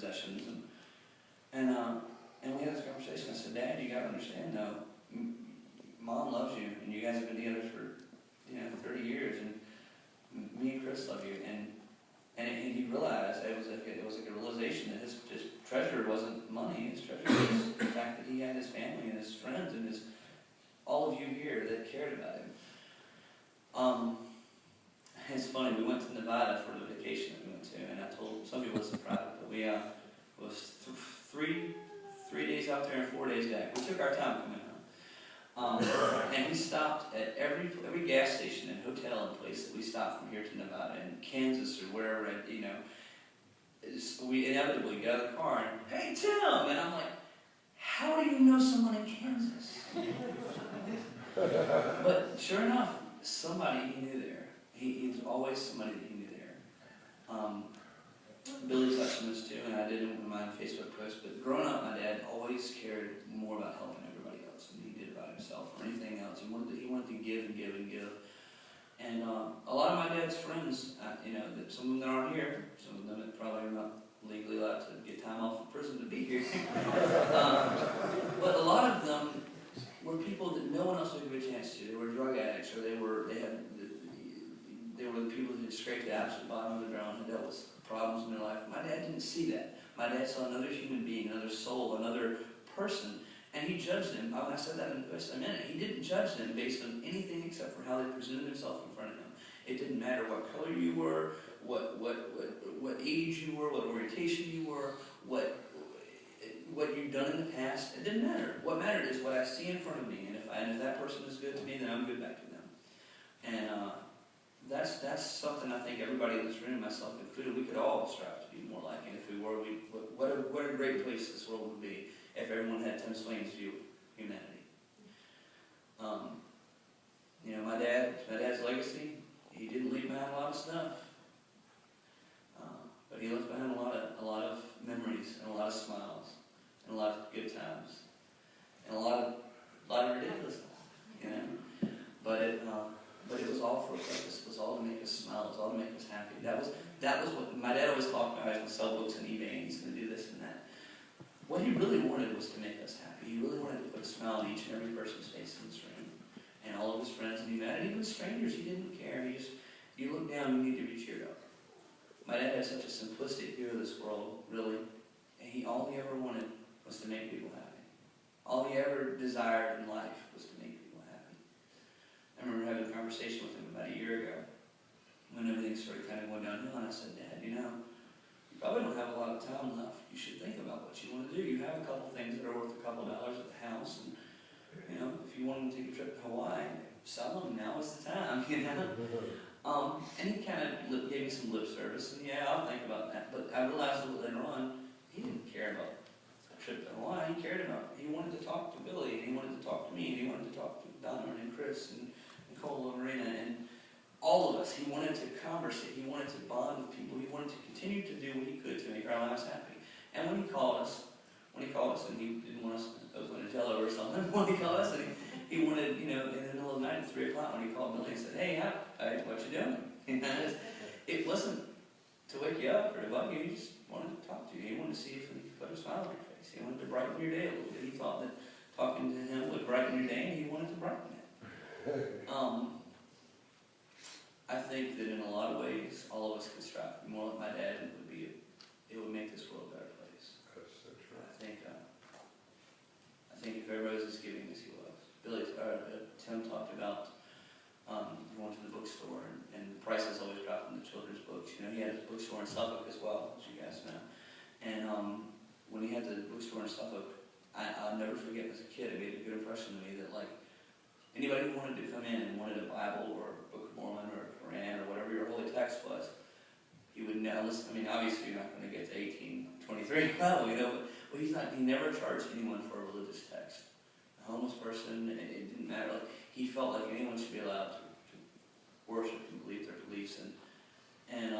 possessions, and we had this conversation. I said, Dad, you got to understand though, Mom loves you, and you guys have been together for 30 years, and me and Chris love you, and he realized it was like a realization that his treasure wasn't money. His treasure was the fact that he had his family and his friends and all of you here that cared about him. It's funny, we went to Nevada for the vacation that we went to, and I told some people it's private, but we was 3 days out there and 4 days back. We took our time coming home. And we stopped at every gas station and hotel and place that we stopped from here to Nevada, in Kansas or wherever, we inevitably got in the car and, hey Tim! And I'm like, how do you know someone in Kansas? But sure enough, somebody he knew there. He was always somebody that he knew there. Billy touched on this too, and I did it in my Facebook post, but growing up, my dad always cared more about helping everybody else than he did about himself or anything else. He wanted to give and give and give. And a lot of my dad's friends, that some of them that aren't here, some of them that probably are not legally allowed to get time off from prison to be here. But a lot of them were people that no one else would give a chance to. They were drug addicts, or they were the people that had scraped the absolute bottom of the ground and dealt with problems in their life. My dad didn't see that. My dad saw another human being, another soul, another person, and he judged them. I said that in just a minute. He didn't judge them based on anything except for how they presented themselves in front of him. It didn't matter what color you were, what age you were, what orientation you were, what you've done in the past. It didn't matter. What mattered is what I see in front of me, and if that person is good to me, then I'm good back to them. And that's something I think everybody in this room, myself included, we could all strive to be more like. And if we were, what a great place this world would be if everyone had Tim Swain's view of humanity. My dad's legacy, he didn't leave behind a lot of stuff, but he left behind a lot of memories and a lot of smiles and a lot of good times and a lot of ridiculousness, But it was all for a purpose. It was all to make us smile. It was all to make us happy. That was what my dad always talked about. He was going to sell books on eBay, and he's going to do this and that. What he really wanted was to make us happy. He really wanted to put a smile on each and every person's face in this room, and all of his friends, and even strangers. He didn't care. You look down, you need to be cheered up. My dad had such a simplistic view of this world, really, and all he ever wanted was to make people happy. All he ever desired in life was to make people happy. I remember having a conversation with him about a year ago when everything started kind of going downhill, and I said, Dad, you probably don't have a lot of time left. You should think about what you want to do. You have a couple things that are worth a couple dollars at the house, and if you want to take a trip to Hawaii, sell them. Now is the time, And he kind of gave me some lip service, and yeah, I'll think about that. But I realized a little later on, he didn't care about a trip to Hawaii. He wanted to talk to Billy, and he wanted to talk to me, and he wanted to talk to Donna and Chris and Nicole and Marina and all of us. He wanted to conversate. He wanted to bond with people. He wanted to continue to do what he could to make our lives happy. And when he called us, and he didn't want us, I was going to tell her or something. When he called us, and he wanted, in the middle of the night at 3 o'clock, when he called Billy and said, hey, what you doing? It wasn't to wake you up or to bug you. He just wanted to talk to you. He wanted to see if he could put a smile on your face. He wanted to brighten your day a little bit. He thought that talking to him would brighten your day, and he wanted to brighten it. I think that in a lot of ways, all of us could strive to be more like my dad, and it would make this world a better place. That's so true. I think if everybody was as giving as he was. Tim talked about going to the bookstore, and the prices always dropped in the children's books. He had a bookstore in Suffolk as well, as you guys know. And when he had the bookstore in Suffolk, I'll never forget as a kid, it made a good impression to me that anybody who wanted to come in and wanted a Bible or a Book of Mormon or a Quran or whatever your holy text was, he would now listen. Obviously you're not going to get to 1823 level, but he never charged anyone for a religious text. A homeless person, it didn't matter. He felt like anyone should be allowed to worship and believe their beliefs. And